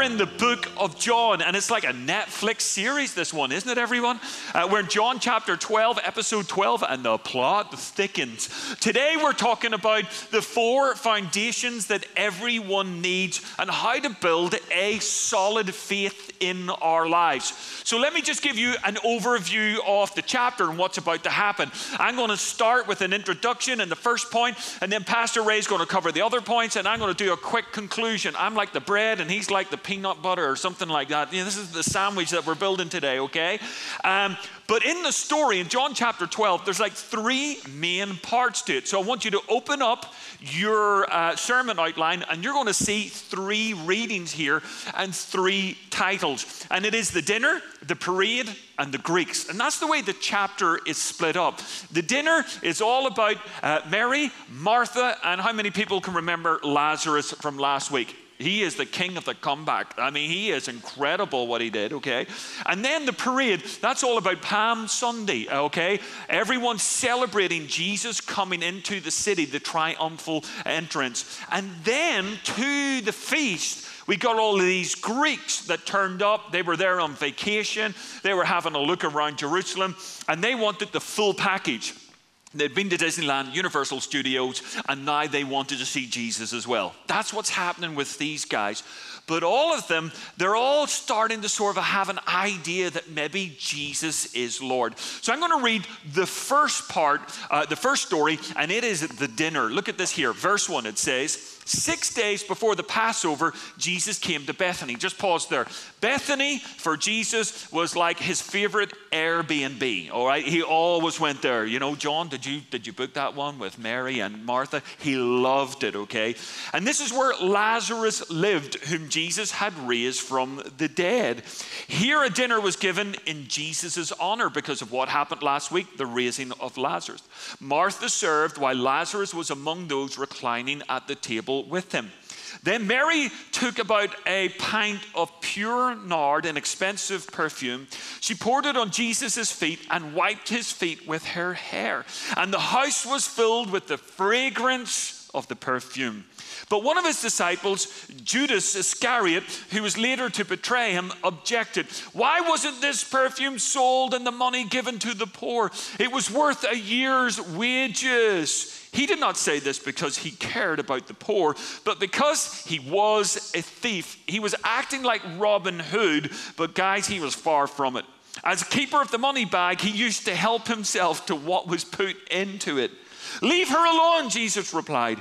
We're in the book of John, and it's like a Netflix series, this one, isn't it, everyone? We're in John chapter 12, episode 12, and the plot thickens. Today we're talking about the 4 foundations that everyone needs and how to build a solid faith in our lives. So let me just give you an overview of the chapter and what's about to happen. I'm going to start with an introduction and the first point, and then Pastor Ray's going to cover the other points, and I'm going to do a quick conclusion. I'm like the bread, and he's like the peanut butter or something like that. You know, this is the sandwich that we're building today, okay? But in the story, in John chapter 12, there's like 3 main parts to it. So I want you to open up your sermon outline, and you're going to see 3 readings here and 3 titles. And it is the dinner, the parade, and the Greeks. And that's the way the chapter is split up. The dinner is all about Mary, Martha, and how many people can remember Lazarus from last week? He is the king of the comeback. I mean, he is incredible what he did, okay? And then the parade, that's all about Palm Sunday, okay? Everyone's celebrating Jesus coming into the city, the triumphal entrance. And then to the feast, we got all of these Greeks that turned up. They were there on vacation. They were having a look around Jerusalem, and they wanted the full package. They'd been to Disneyland, Universal Studios, and now they wanted to see Jesus as well. That's what's happening with these guys. But all of them, they're all starting to sort of have an idea that maybe Jesus is Lord. So I'm going to read the first part, the first story, and it is the dinner. Look at this here. Verse 1, it says, 6 days before the Passover, Jesus came to Bethany. Just pause there. Bethany for Jesus was like his favorite Airbnb, all right? He always went there. You know, John, did you book that one with Mary and Martha? He loved it, okay? And this is where Lazarus lived, whom Jesus had raised from the dead. Here a dinner was given in Jesus' honor because of what happened last week, the raising of Lazarus. Martha served while Lazarus was among those reclining at the table with him. Then Mary took about a pint of pure nard, an expensive perfume. She poured it on Jesus' feet and wiped his feet with her hair. And the house was filled with the fragrance of the perfume. But one of his disciples, Judas Iscariot, who was later to betray him, objected. Why wasn't this perfume sold and the money given to the poor? It was worth a year's wages. He did not say this because he cared about the poor, but because he was a thief. He was acting like Robin Hood, but guys, he was far from it. As keeper of the money bag, he used to help himself to what was put into it. Leave her alone, Jesus replied.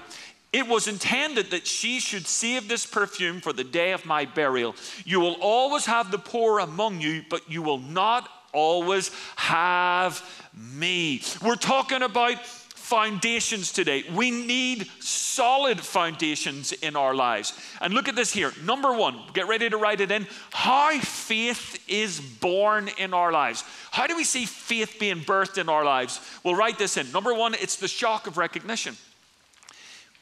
It was intended that she should save this perfume for the day of my burial. You will always have the poor among you, but you will not always have me. We're talking about foundations today. We need solid foundations in our lives. And look at this here. Number 1, get ready to write it in. How faith is born in our lives. How do we see faith being birthed in our lives? We'll write this in. Number 1, it's the shock of recognition.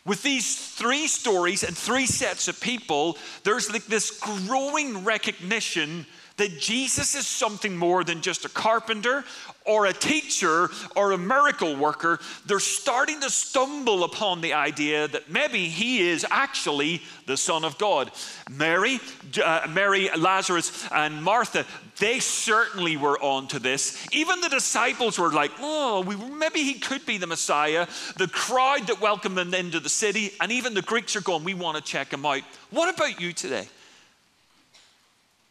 With these 3 stories and 3 sets of people, there's like this growing recognition that Jesus is something more than just a carpenter or a teacher or a miracle worker. They're starting to stumble upon the idea that maybe he is actually the Son of God. Mary, Lazarus, and Martha, they certainly were on to this. Even the disciples were like, maybe he could be the Messiah. The crowd that welcomed him into the city, and even the Greeks are going, we want to check him out. What about you today?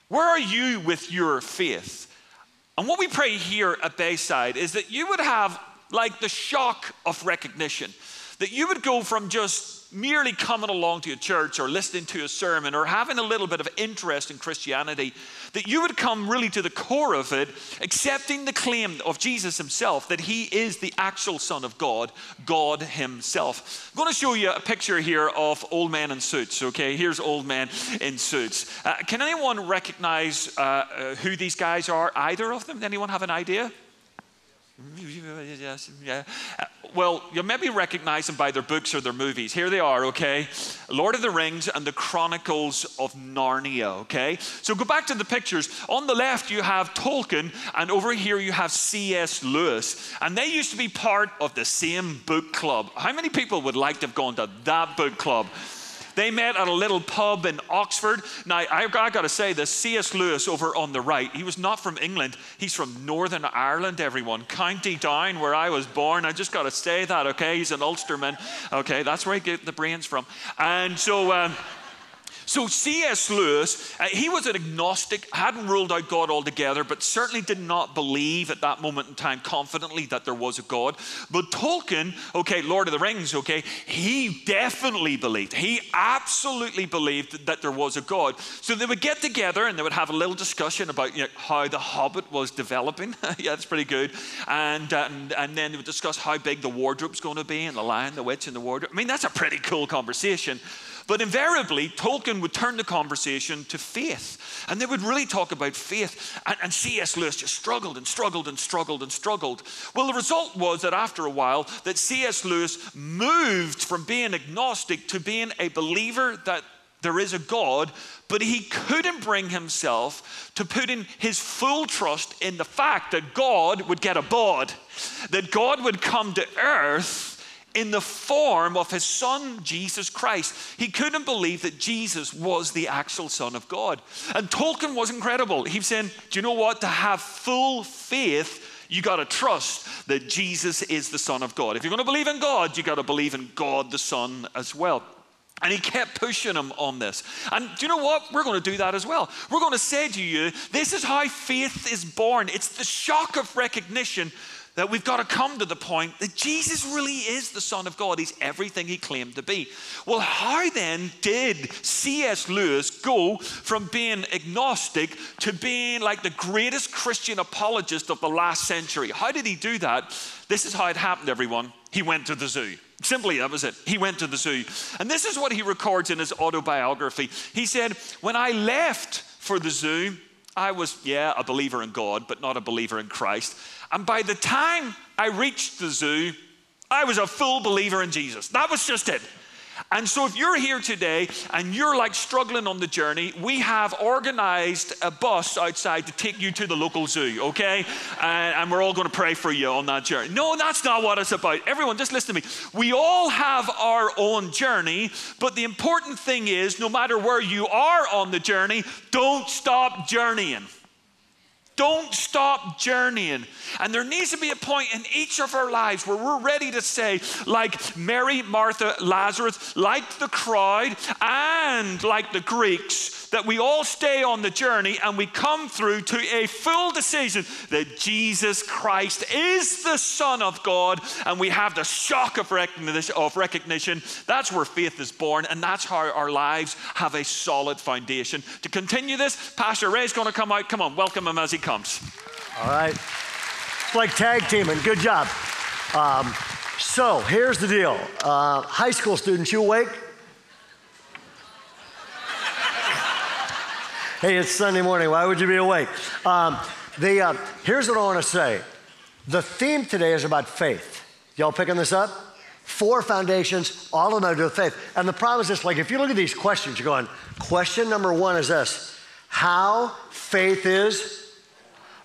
Where are you with your faith? And what we pray here at Bayside is that you would have like the shock of recognition, that you would go from just merely coming along to a church or listening to a sermon or having a little bit of interest in Christianity, that you would come really to the core of it, accepting the claim of Jesus himself that he is the actual Son of God, God himself. I'm going to show you a picture here of old men in suits, okay? Here's old men in suits. Can anyone recognize who these guys are? Either of them? Anyone have an idea? Yes, yeah. Well, you'll maybe recognize them by their books or their movies. Here they are, okay? Lord of the Rings and the Chronicles of Narnia, okay? So go back to the pictures. On the left, you have Tolkien, and over here you have C.S. Lewis. And they used to be part of the same book club. How many people would like to have gone to that book club? They met at a little pub in Oxford. Now, I got to say this, C.S. Lewis over on the right, he was not from England. He's from Northern Ireland, everyone. County Down, where I was born. I just got to say that, okay? He's an Ulsterman. Okay, that's where he get the brains from. And so C.S. Lewis, he was an agnostic, hadn't ruled out God altogether, but certainly did not believe at that moment in time confidently that there was a God. But Tolkien, okay, Lord of the Rings, okay, he definitely believed. He absolutely believed that there was a God. So they would get together and they would have a little discussion about how the Hobbit was developing. Yeah, that's pretty good. And then they would discuss how big the wardrobe's going to be, and the Lion, the Witch, and the wardrobe. I mean, that's a pretty cool conversation. But invariably, Tolkien would turn the conversation to faith. And they would really talk about faith. And C.S. Lewis just struggled and struggled and struggled and struggled. Well, the result was that after a while, that C.S. Lewis moved from being agnostic to being a believer that there is a God, but he couldn't bring himself to put in his full trust in the fact that God would get a bod, that God would come to earth in the form of his son, Jesus Christ. He couldn't believe that Jesus was the actual Son of God. And Tolkien was incredible. He was saying, do you know what? To have full faith, you got to trust that Jesus is the Son of God. If you're going to believe in God, you got to believe in God the Son as well. And he kept pushing him on this. And do you know what? We're going to do that as well. We're going to say to you, this is how faith is born. It's the shock of recognition that we've got to come to the point that Jesus really is the Son of God. He's everything he claimed to be. Well, how then did C.S. Lewis go from being agnostic to being like the greatest Christian apologist of the last century? How did he do that? This is how it happened, everyone. He went to the zoo. Simply, that was it. He went to the zoo. And this is what he records in his autobiography. He said, when I left for the zoo, I was, a believer in God, but not a believer in Christ. And by the time I reached the zoo, I was a full believer in Jesus. That was just it. And so if you're here today and you're like struggling on the journey, we have organized a bus outside to take you to the local zoo, okay? And we're all going to pray for you on that journey. No, that's not what it's about. Everyone, just listen to me. We all have our own journey, but the important thing is, no matter where you are on the journey, don't stop journeying. Don't stop journeying. And there needs to be a point in each of our lives where we're ready to say, like Mary, Martha, Lazarus, like the crowd and like the Greeks, that we all stay on the journey and we come through to a full decision that Jesus Christ is the Son of God, and we have the shock of recognition. That's where faith is born, and that's how our lives have a solid foundation. To continue this, Pastor Ray's going to come out. Come on, welcome him as he comes. All right. It's like tag teaming. Good job. So here's the deal. High school students, you awake? Hey, it's Sunday morning. Why would you be awake? Here's what I want to say. The theme today is about faith. Y'all picking this up? 4 foundations, all of them have to do with faith. And the problem is this, like if you look at these questions, you're going, question number 1 is this: how faith is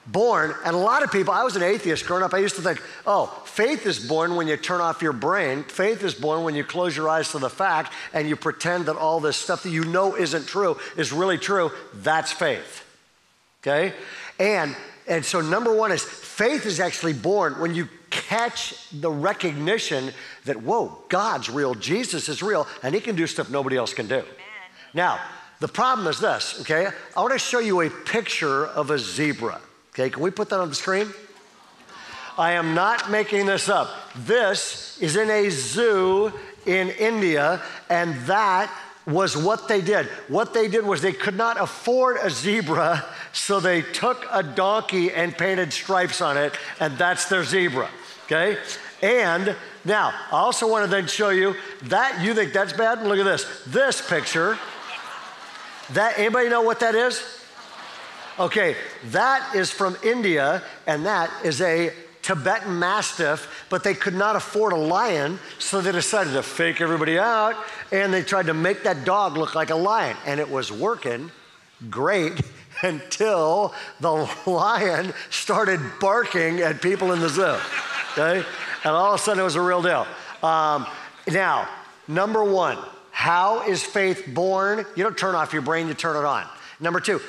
born. And a lot of people, I was an atheist growing up, I used to think, oh, faith is born when you turn off your brain. Faith is born when you close your eyes to the fact and you pretend that all this stuff that you know isn't true is really true. That's faith, okay? And so number 1 is faith is actually born when you catch the recognition that, whoa, God's real, Jesus is real, and he can do stuff nobody else can do. Amen. Now, the problem is this, okay? I want to show you a picture of a zebra. Okay, can we put that on the screen? I am not making this up. This is in a zoo in India, and that was what they did. What they did was they could not afford a zebra, so they took a donkey and painted stripes on it, and that's their zebra, okay? And now, I also want to then show you that, you think that's bad? Look at this. This picture, anybody know what that is? Okay, that is from India, and that is a Tibetan Mastiff, but they could not afford a lion, so they decided to fake everybody out, and they tried to make that dog look like a lion, and it was working great until the lion started barking at people in the zoo, okay? And all of a sudden, it was a real deal. Now, number 1, How is faith born? You don't turn off your brain, you turn it on. Number two,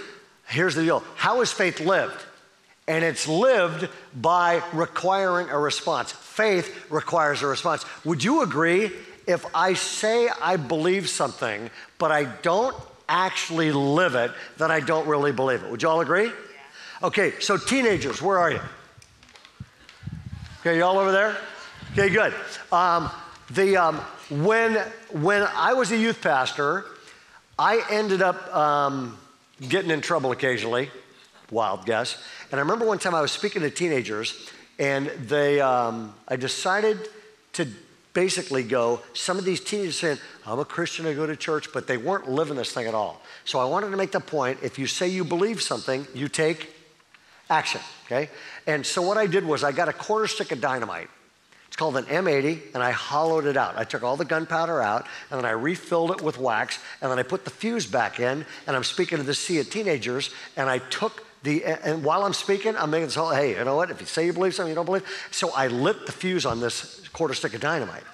here's the deal. How is faith lived? And it's lived by requiring a response. Faith requires a response. Would you agree if I say I believe something, but I don't actually live it, that I don't really believe it? Would you all agree? Yeah. Okay, so teenagers, where are you? Okay, you all over there? Okay, good. When I was a youth pastor, I ended up getting in trouble occasionally. Wild guess. And I remember one time I was speaking to teenagers, and I decided to basically go, some of these teenagers saying, I'm a Christian, I go to church, but they weren't living this thing at all. So I wanted to make the point, if you say you believe something, you take action, okay? And so what I did was I got a quarter stick of dynamite. It's called an M80, and I hollowed it out. I took all the gunpowder out, and then I refilled it with wax, and then I put the fuse back in, and I'm speaking to this sea of teenagers, and I took and while I'm speaking, I'm making this whole, hey, you know what? If you say you believe something, you don't believe. So I lit the fuse on this quarter stick of dynamite.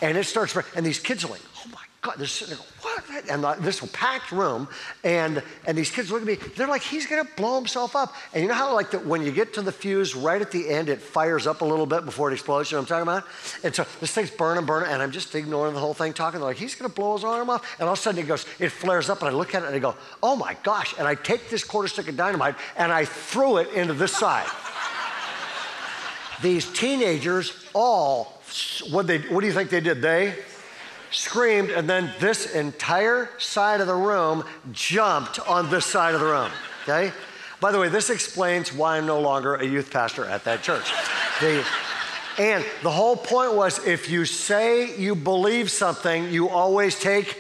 And it starts, and these kids are like, oh my God, they're sitting there, what? And this packed room, and these kids look at me, they're like, he's gonna blow himself up. And you know how like when you get to the fuse, right at the end, it fires up a little bit before it explodes, you know what I'm talking about? And so this thing's burning, and I'm just ignoring the whole thing, talking, they're like, he's gonna blow his arm off. And all of a sudden it flares up, and I look at it and I go, oh my gosh. And I take this quarter stick of dynamite and I threw it into this side. These teenagers all, what do you think they did? They screamed, and then this entire side of the room jumped on this side of the room, okay? By the way, this explains why I'm no longer a youth pastor at that church. And the whole point was, if you say you believe something, you always take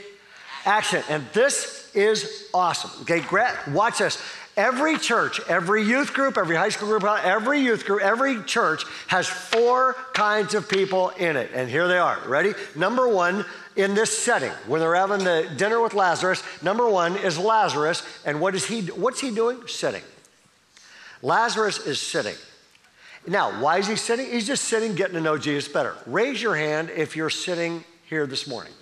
action. And this is awesome, okay? Watch this. Every church, every youth group, every high school group, every youth group, every church has 4 kinds of people in it. And here they are. Ready? Number one, in this setting, when they're having the dinner with Lazarus, number one is Lazarus. And what's he doing? Sitting. Lazarus is sitting. Now, why is he sitting? He's just sitting, getting to know Jesus better. Raise your hand if you're sitting here this morning.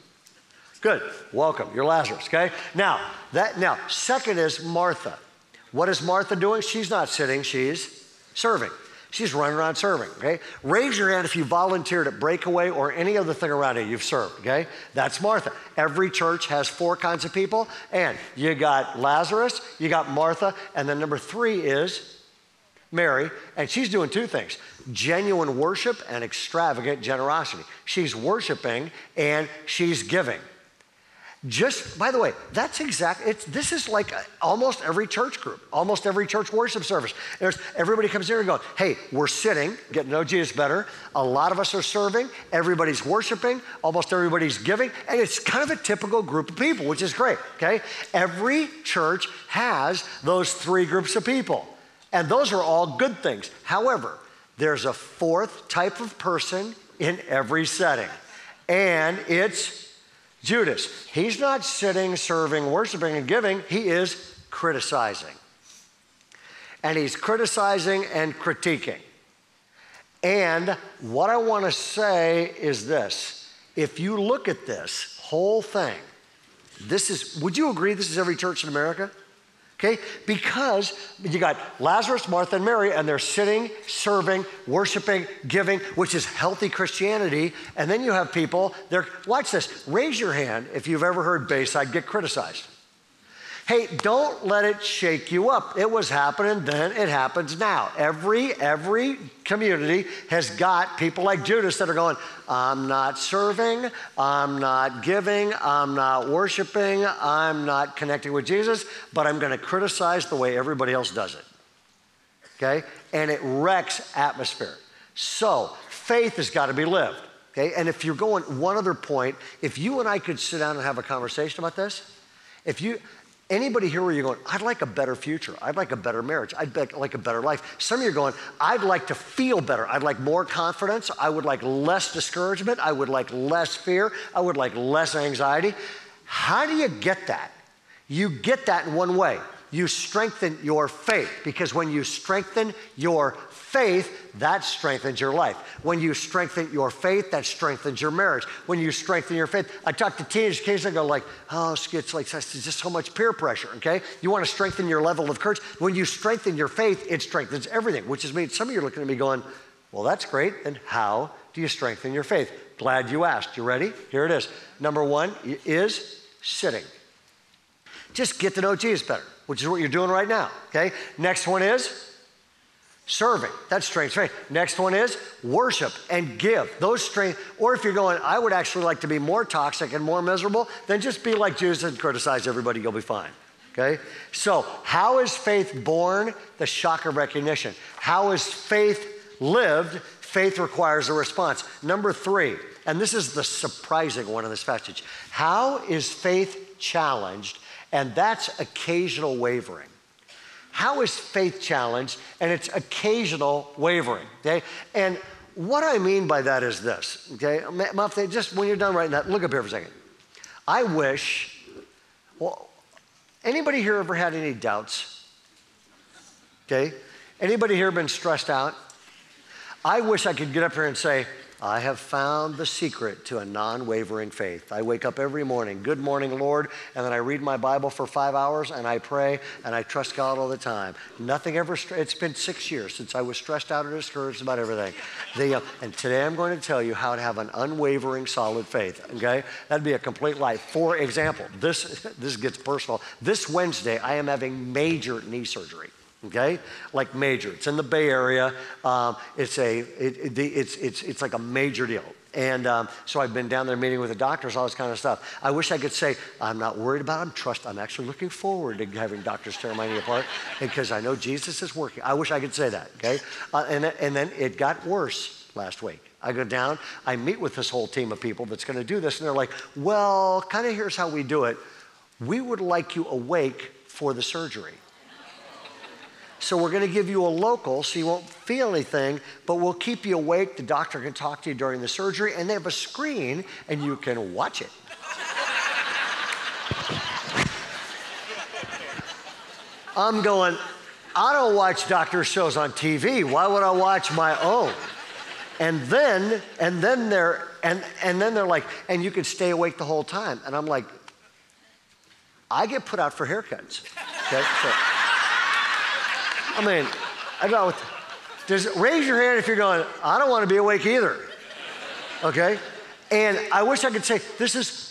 Good. Welcome. You're Lazarus, okay? Now, second is Martha. What is Martha doing? She's not sitting, she's serving. She's running around serving, okay? Raise your hand if you volunteered at Breakaway or any other thing around here you've served, okay? That's Martha. Every church has 4 kinds of people, and you got Lazarus, you got Martha, and then number 3 is Mary, and she's doing 2 things: genuine worship and extravagant generosity. She's worshiping and she's giving. Just, by the way, this is like almost every church group, almost every church worship service. Everybody comes here and goes, hey, we're sitting, getting to know Jesus better. A lot of us are serving. Everybody's worshiping. Almost everybody's giving. And it's kind of a typical group of people, which is great, okay? Every church has those 3 groups of people. And those are all good things. However, there's a 4th type of person in every setting. And it's Judas. He's not sitting, serving, worshiping, and giving. He is criticizing. And he's criticizing and critiquing. And what I want to say is this. If you look at this whole thing, would you agree this is every church in America? Okay, because you got Lazarus, Martha, and Mary, and they're sitting, serving, worshiping, giving, which is healthy Christianity. And then you have people, watch this, raise your hand if you've ever heard Bayside get criticized. Hey, don't let it shake you up. It was happening then, it happens now. Every community has got people like Judas that are going, I'm not serving, I'm not giving, I'm not worshiping, I'm not connecting with Jesus, but I'm going to criticize the way everybody else does it. Okay? And it wrecks atmosphere. So, faith has got to be lived. Okay? And if you're going, one other point, if you and I could sit down and have a conversation about this, anybody here where you're going, I'd like a better future. I'd like a better marriage. I'd like a better life. Some of you are going, I'd like to feel better. I'd like more confidence. I would like less discouragement. I would like less fear. I would like less anxiety. How do you get that? You get that in one way. you strengthen your faith, because when you strengthen your faith, that strengthens your life. When you strengthen your faith, that strengthens your marriage. When you strengthen your faith, I talk to teenagers occasionally, I go like, oh, it's like it's just so much peer pressure, okay? You want to strengthen your level of courage. When you strengthen your faith, it strengthens everything, which is some of you are looking at me going, well, that's great. And how do you strengthen your faith? Glad you asked. You ready? Here it is. Number one is sitting. Just get to know Jesus better, which is what you're doing right now, okay? Next one is serving. That strengthens faith. Next one is worship and give. Those strength. Or if you're going, I would actually like to be more toxic and more miserable, then just be like Jesus and criticize everybody. You'll be fine, okay? So how is faith born? The shock of recognition. How is faith lived? Faith requires a response. Number three, and this is the surprising one in this passage. How is faith challenged? And that's occasional wavering. How is faith challenged? And it's occasional wavering, okay? And what I mean by that is this, okay? Just when you're done writing that, look up here for a second. I wish, well, anybody here ever had any doubts? Okay? Anybody here been stressed out? I wish I could get up here and say, I have found the secret to a non-wavering faith. I wake up every morning, good morning, Lord, and then I read my Bible for 5 hours, and I pray, and I trust God all the time. Nothing ever, it's been 6 years since I was stressed out or discouraged about everything. And today I'm going to tell you how to have an unwavering, solid faith, okay? That'd be a complete life. For example, this gets personal. This Wednesday, I am having major knee surgery. Okay, like major. It's in the Bay Area. It's like a major deal. And so I've been down there meeting with the doctors, all this kind of stuff. I wish I could say, I'm not worried about it. I'm actually looking forward to having doctors tear my knee apart because I know Jesus is working. I wish I could say that, okay? And then it got worse last week. I go down, I meet with this whole team of people that's going to do this, and they're like, well, kind of here's how we do it. We would like you awake for the surgery. So we're going to give you a local so you won't feel anything, but we'll keep you awake. The doctor can talk to you during the surgery, and they have a screen, and you can watch it. I'm going, I don't watch doctor shows on TV. Why would I watch my own? And then they're like, and you can stay awake the whole time. And I'm like, I get put out for haircuts. Okay, so, I mean, raise your hand if you're going, I don't want to be awake either, okay? And I wish I could say,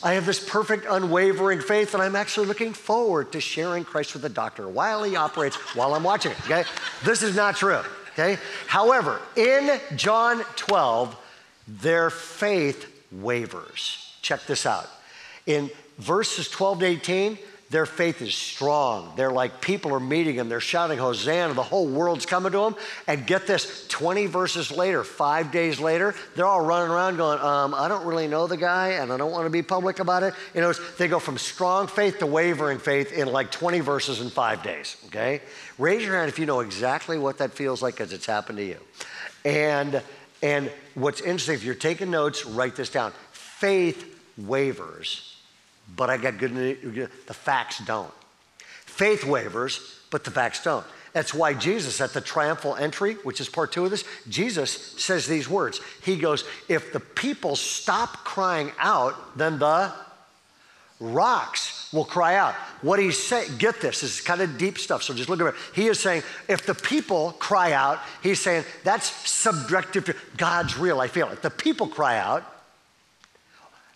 I have this perfect unwavering faith, and I'm actually looking forward to sharing Christ with the doctor while he operates, while I'm watching it, okay? This is not true, okay? However, in John 12, their faith wavers. Check this out. In verses 12 to 18, their faith is strong. They're like, people are meeting them. They're shouting, Hosanna. The whole world's coming to them. And get this, 20 verses later, 5 days later, they're all running around going, I don't really know the guy, and I don't want to be public about it. You know, they go from strong faith to wavering faith in like 20 verses in 5 days, okay? Raise your hand if you know exactly what that feels like because it's happened to you. And what's interesting, if you're taking notes, write this down. Faith wavers. But I got good news, the facts don't. Faith wavers, but the facts don't. That's why Jesus, at the triumphal entry, which is part 2 of this, Jesus says these words. He goes, if the people stop crying out, then the rocks will cry out. What he's saying, get this is kind of deep stuff, so just look at it. He is saying, if the people cry out, he's saying, that's subjective to God's real, I feel it. The people cry out,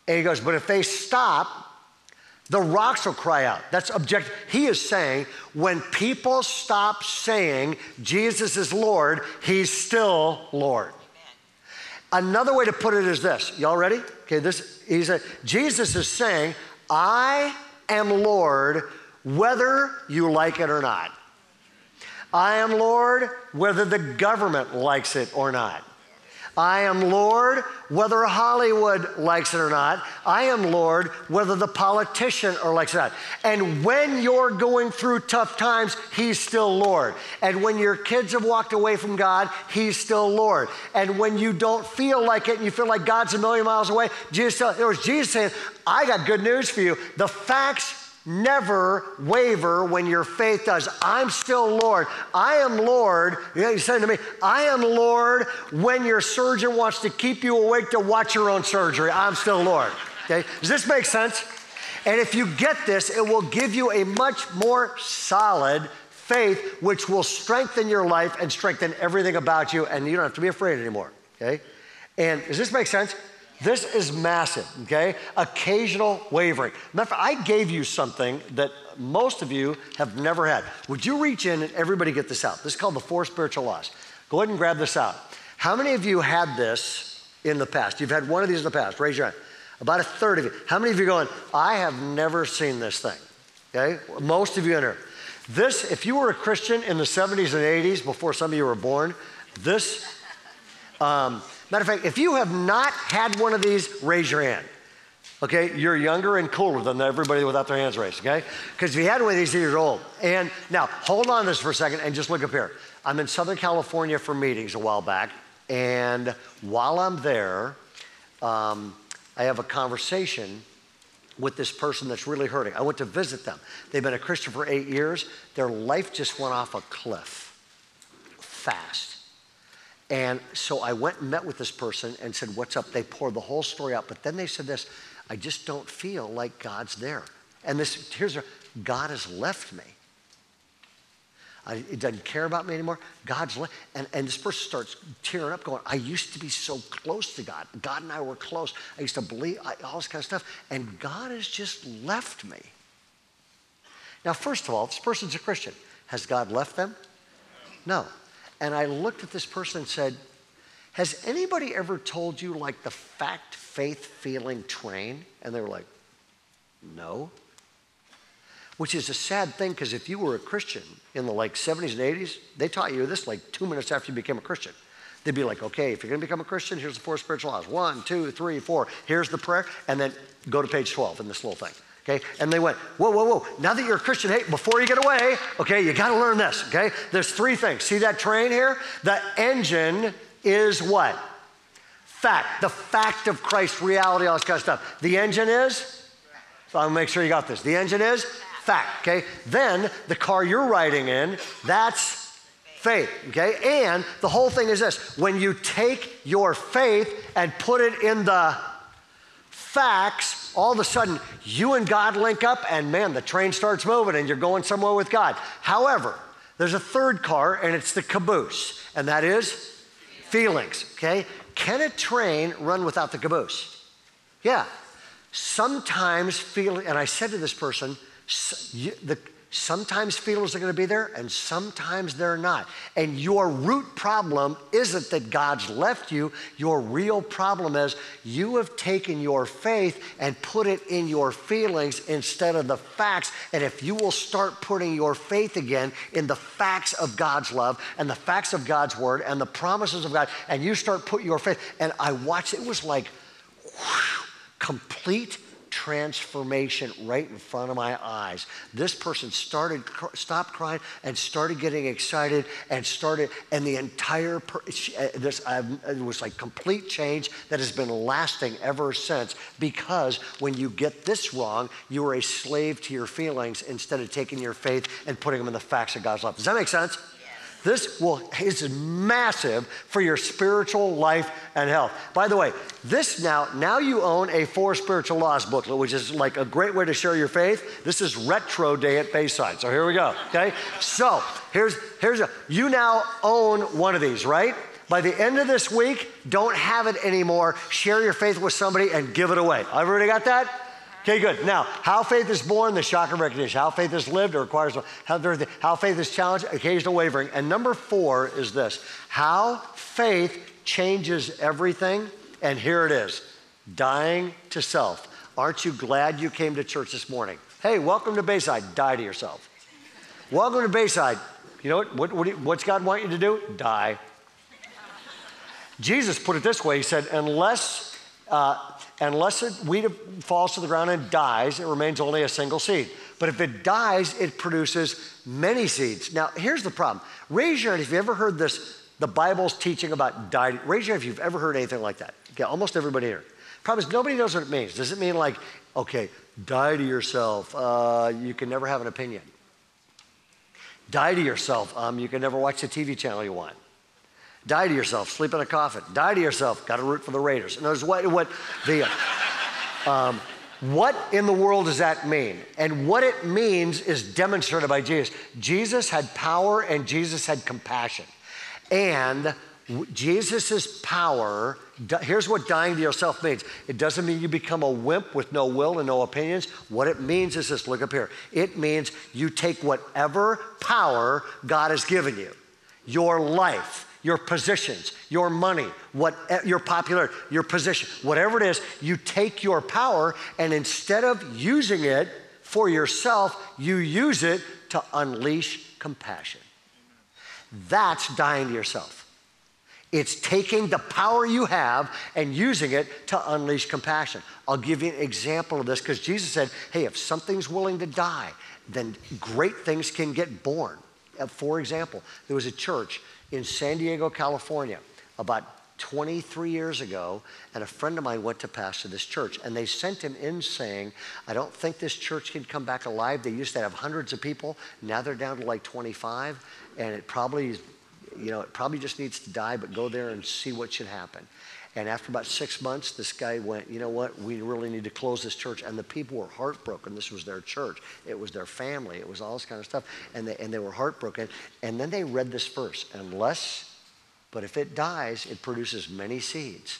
and he goes, but if they stop, the rocks will cry out. That's objective. He is saying when people stop saying Jesus is Lord, he's still Lord. Amen. Another way to put it is this. Y'all ready? Okay, Jesus is saying, I am Lord whether you like it or not. I am Lord whether the government likes it or not. I am Lord whether Hollywood likes it or not. I am Lord whether the politician likes it or not. And when you're going through tough times, he's still Lord. And when your kids have walked away from God, he's still Lord. And when you don't feel like it and you feel like God's a million miles away, Jesus saying, I got good news for you. The facts never waver when your faith does. I'm still Lord. I am Lord. He's saying to me, I am Lord when your surgeon wants to keep you awake to watch your own surgery. I'm still Lord. Okay? Does this make sense? And if you get this, it will give you a much more solid faith, which will strengthen your life and strengthen everything about you, and you don't have to be afraid anymore. Okay? And does this make sense? This is massive, okay? Occasional wavering. Matter of fact, I gave you something that most of you have never had. Would you reach in and everybody get this out? This is called the 4 spiritual laws. Go ahead and grab this out. How many of you had this in the past? You've had one of these in the past. Raise your hand. About a third of you. How many of you are going, I have never seen this thing? Okay? Most of you in here. This, if you were a Christian in the 70s and 80s, before some of you were born, this, matter of fact, if you have not had one of these, raise your hand. Okay, you're younger and cooler than everybody without their hands raised, okay? Because if you had one of these, you're old. And now, hold on to this for a second and just look up here. I'm in Southern California for meetings a while back, and while I'm there, I have a conversation with this person that's really hurting. I went to visit them. They've been a Christian for 8 years. Their life just went off a cliff fast. And so I went and met with this person and said, what's up? They poured the whole story out. But then they said this, I just don't feel like God's there. And this, God has left me. He doesn't care about me anymore. God's left. And this person starts tearing up going, I used to be so close to God. God and I were close. I used to believe all this kind of stuff. And God has just left me. Now, first of all, this person's a Christian. Has God left them? No. And I looked at this person and said, has anybody ever told you like the fact, faith, feeling train? And they were like, no. Which is a sad thing, because if you were a Christian in the like 70s and 80s, they taught you this like 2 minutes after you became a Christian. They'd be like, okay, if you're going to become a Christian, here's the 4 spiritual laws. 1, 2, 3, 4. Here's the prayer. And then go to page 12 in this little thing. Okay? And they went, whoa, whoa, whoa. Now that you're a Christian, hey, before you get away, okay, you got to learn this, okay? There's 3 things. See that train here? The engine is what? Fact. The fact of Christ, reality, all this kind of stuff. The engine is? So I'll make sure you got this. The engine is? Fact, okay? Then the car you're riding in, that's faith, okay? And the whole thing is this. When you take your faith and put it in the facts, all of a sudden you and God link up and man, the train starts moving and you're going somewhere with God. However, there's a third car and it's the caboose, and that is feelings, okay? Can a train run without the caboose? Yeah. Sometimes feeling, and I said to this person, sometimes feelings are going to be there and sometimes they're not. And your root problem isn't that God's left you. Your real problem is you have taken your faith and put it in your feelings instead of the facts. And if you will start putting your faith again in the facts of God's love and the facts of God's word and the promises of God, and you start putting your faith, and I watched, it was like whew, complete transformation right in front of my eyes. This person stopped crying and started getting excited and the entire, it was like complete change that has been lasting ever since, because when you get this wrong, you are a slave to your feelings instead of taking your faith and putting them in the facts of God's love. Does that make sense? This is massive for your spiritual life and health. By the way, this now you own a 4 spiritual laws booklet, which is like a great way to share your faith. This is retro day at Bayside. So here we go, okay? So you now own one of these, right? By the end of this week, don't have it anymore. Share your faith with somebody and give it away. Everybody got that? Okay, good. Now, how faith is born, the shock of recognition. How faith is lived, it requires how faith is challenged, occasional wavering. And number 4 is this. How faith changes everything, and here it is, dying to self. Aren't you glad you came to church this morning? Hey, welcome to Bayside. Die to yourself. Welcome to Bayside. You know what's God want you to do? Die. Jesus put it this way. He said, unless a wheat falls to the ground and dies, it remains only a single seed. But if it dies, it produces many seeds. Now, here's the problem. Raise your hand if you've ever heard this, the Bible's teaching about dying. Raise your hand if you've ever heard anything like that. Okay, almost everybody here. Problem is, nobody knows what it means. Does it mean like, okay, die to yourself, you can never have an opinion? Die to yourself, you can never watch the TV channel you want. Die to yourself, sleep in a coffin. Die to yourself, got to root for the Raiders. And there's what in the world does that mean? And what it means is demonstrated by Jesus. Jesus had power and Jesus had compassion. And Jesus' power, here's what dying to yourself means. It doesn't mean you become a wimp with no will and no opinions. What it means is this, look up here. It means you take whatever power God has given you, your life, your positions, your money, your popularity, your position, whatever it is, you take your power and instead of using it for yourself, you use it to unleash compassion. That's dying to yourself. It's taking the power you have and using it to unleash compassion. I'll give you an example of this because Jesus said, hey, if something's willing to die, then great things can get born. For example, there was a church in San Diego, California, about 23 years ago, and a friend of mine went to pastor this church, and they sent him in saying, I don't think this church can come back alive. They used to have hundreds of people. Now they're down to like 25, and it probably just needs to die, but go there and see what should happen. And after about 6 months, this guy went, you know what, we really need to close this church. And the people were heartbroken. This was their church. It was their family. It was all this kind of stuff. And they were heartbroken. And then they read this verse, but if it dies, it produces many seeds.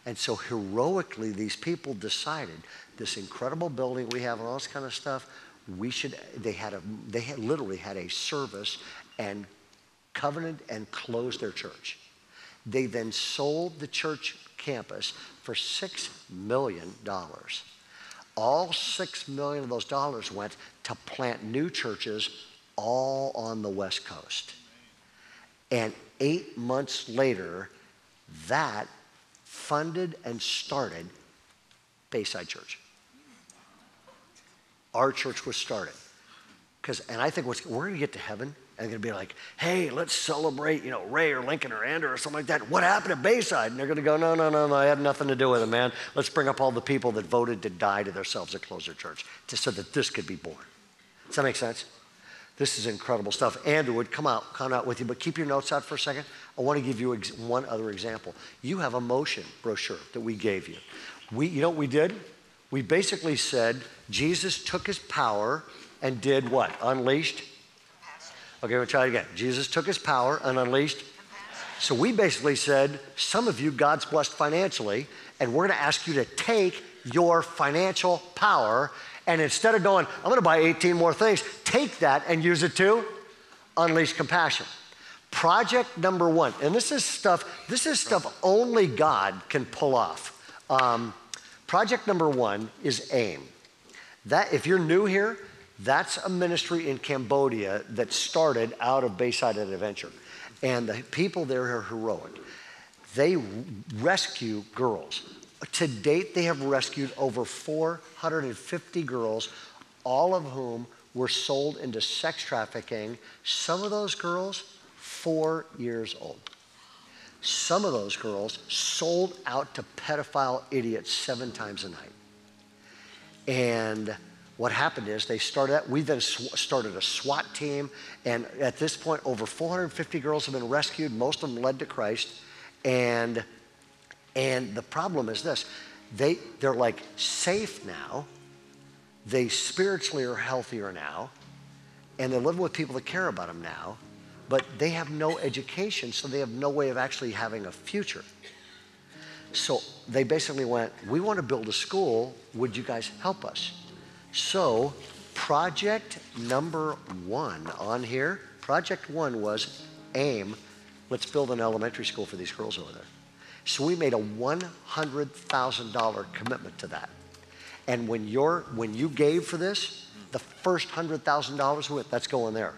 And so heroically, these people decided this incredible building we have and all this kind of stuff, they literally had a service and covenanted and closed their church. They then sold the church campus for $6 million. All $6 million of those dollars went to plant new churches all on the West Coast. And 8 months later, that funded and started Bayside Church. Our church was started. And I think we're going to get to heaven and they're going to be like, hey, let's celebrate, Ray or Lincoln or Andrew or something like that. What happened at Bayside? And they're going to go, no, I had nothing to do with it, man. Let's bring up all the people that voted to die to themselves and close their church so that this could be born. Does that make sense? This is incredible stuff. Andrew would come out with you, but keep your notes out for a second. I want to give you one other example. You have a motion brochure that we gave you. You know what we did? We basically said Jesus took his power and did what? Unleashed? Okay, we'll try it again. Jesus took his power and unleashed. So we basically said, some of you, God's blessed financially, and we're going to ask you to take your financial power, and instead of going, I'm going to buy 18 more things, take that and use it to unleash compassion. Project number one, and this is stuff only God can pull off. Project number one is AIM. That, if you're new here, that's a ministry in Cambodia that started out of Bayside Adventure. And the people there are heroic. They rescue girls. To date, they have rescued over 450 girls, all of whom were sold into sex trafficking. Some of those girls, 4 years old. Some of those girls sold out to pedophile idiots 7 times a night. And what happened is we then started a SWAT team, and at this point, over 450 girls have been rescued, most of them led to Christ, and the problem is this, they're like safe now, they spiritually are healthier now, and they're living with people that care about them now, but they have no education, so they have no way of actually having a future. So they basically went, we want to build a school, would you guys help us? So project number one on here, project one was AIM, let's build an elementary school for these girls over there. So we made a $100,000 commitment to that. And when you gave for this, the first $100,000 that's going there.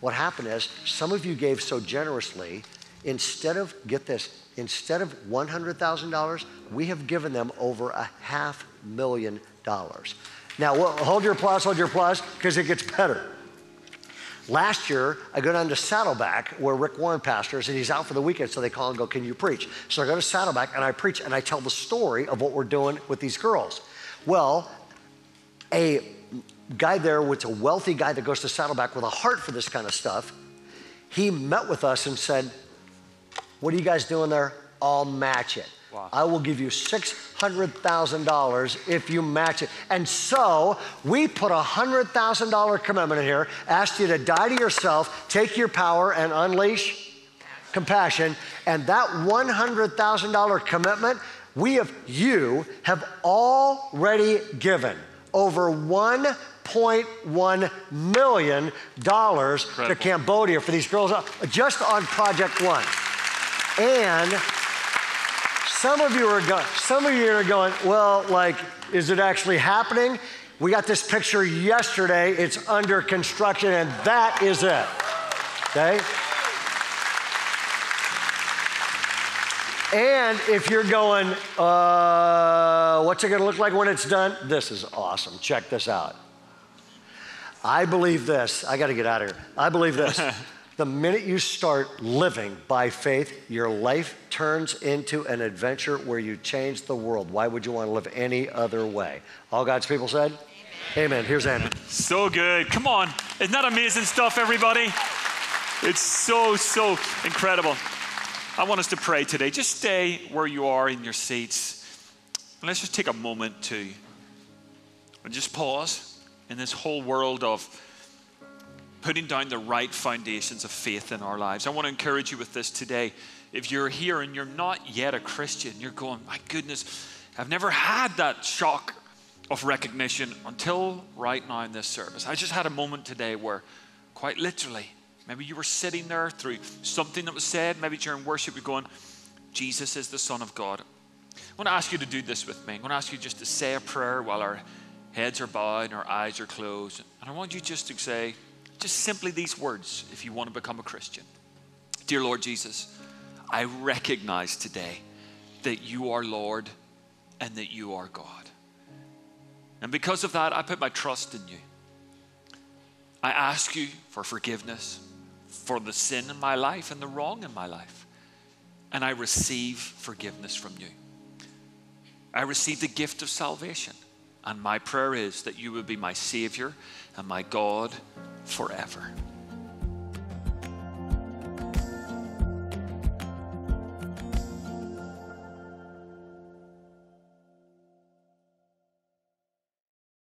What happened is some of you gave so generously, instead of $100,000, we have given them over $500,000. Now, hold your applause, because it gets better. Last year, I go down to Saddleback where Rick Warren pastors, and he's out for the weekend, so they call and go, can you preach? So I go to Saddleback and I preach and I tell the story of what we're doing with these girls. Well, a guy there, was a wealthy guy that goes to Saddleback with a heart for this kind of stuff. He met with us and said, what are you guys doing there? I'll match it. Wow. I will give you $600,000 if you match it. And so we put a $100,000 commitment in here, asked you to die to yourself, take your power and unleash compassion. And that $100,000 commitment, you have already given over $1.1 million to Cambodia for these girls, just on Project One. And some of you are going, well, like, is it actually happening? We got this picture yesterday. It's under construction, and that is it. Okay? And if you're going, what's it going to look like when it's done? This is awesome. Check this out. I believe this. I got to get out of here. I believe this. The minute you start living by faith, your life turns into an adventure where you change the world. Why would you want to live any other way? All God's people said? Amen. Amen. Here's Andrew. So good. Come on. Isn't that amazing stuff, everybody? It's so incredible. I want us to pray today. Just stay where you are in your seats. And let's just take a moment to just pause in this whole world of putting down the right foundations of faith in our lives. I want to encourage you with this today. If you're here and you're not yet a Christian, you're going, my goodness, I've never had that shock of recognition until right now in this service. I just had a moment today where quite literally, maybe you were sitting there through something that was said, maybe during worship you're going, Jesus is the Son of God. I want to ask you to do this with me. I'm going to ask you just to say a prayer while our heads are bowed and our eyes are closed. And I want you just to say, just simply these words if you want to become a Christian. Dear Lord Jesus, I recognize today that you are Lord and that you are God. And because of that, I put my trust in you. I ask you for forgiveness for the sin in my life and the wrong in my life. And I receive forgiveness from you. I receive the gift of salvation. And my prayer is that you would be my Savior and my God forever.